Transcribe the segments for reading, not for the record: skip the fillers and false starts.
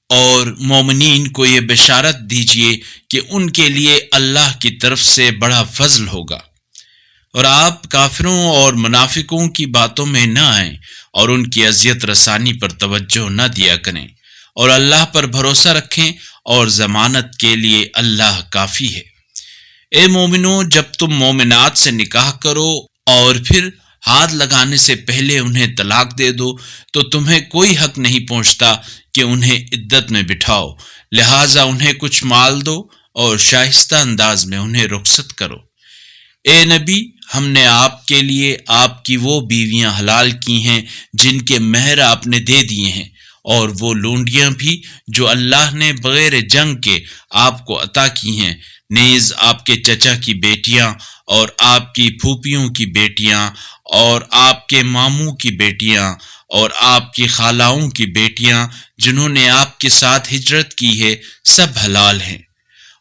اور مومنین کو یہ بشارت دیجیے کہ ان کے لیے اللہ کی طرف سے بڑا فضل ہوگا، اور آپ کافروں اور منافقوں کی باتوں میں نہ آئیں اور ان کی اذیت رسانی پر توجہ نہ دیا کریں، اور اللہ پر بھروسہ رکھیں اور ضمانت کے لیے اللہ کافی ہے۔ اے مومنو، جب تم مومنات سے نکاح کرو اور پھر ہاتھ لگانے سے پہلے انہیں طلاق دے دو تو تمہیں کوئی حق نہیں پہنچتا کہ انہیں عدت میں بٹھاؤ، لہٰذا انہیں کچھ مال دو اور شائستہ انداز میں انہیں رخصت کرو۔ اے نبی، ہم نے آپ کے لیے آپ کی وہ بیویاں حلال کی ہیں جن کے مہر آپ نے دے دیے ہیں، اور وہ لونڈیاں بھی جو اللہ نے بغیر جنگ کے آپ کو عطا کی ہیں، نیز آپ کے چچا کی بیٹیاں اور آپ کی پھوپھیوں کی بیٹیاں اور آپ کے ماموں کی بیٹیاں اور آپ کی خالاؤں کی بیٹیاں جنہوں نے آپ کے ساتھ ہجرت کی ہے، سب حلال ہیں۔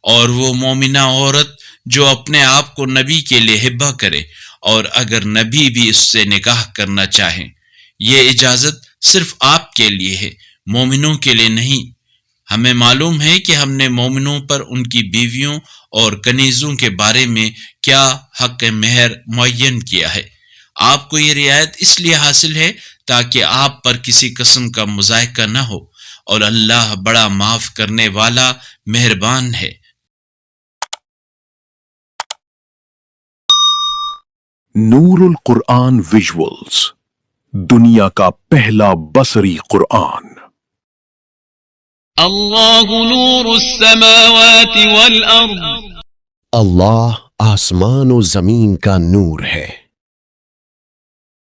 اور وہ مومنہ عورت جو اپنے آپ کو نبی کے لیے ہبہ کرے، اور اگر نبی بھی اس سے نکاح کرنا چاہیں، یہ اجازت صرف آپ کے لیے ہے، مومنوں کے لیے نہیں۔ ہمیں معلوم ہے کہ ہم نے مومنوں پر ان کی بیویوں اور کنیزوں کے بارے میں کیا حق مہر معین کیا ہے۔ آپ کو یہ رعایت اس لیے حاصل ہے تاکہ آپ پر کسی قسم کا مضائقہ نہ ہو، اور اللہ بڑا معاف کرنے والا مہربان ہے۔ نور القرآن ویژولز، دنیا کا پہلا بصری قرآن۔ اللہ نور السماوات والارض، اللہ آسمان و زمین کا نور ہے۔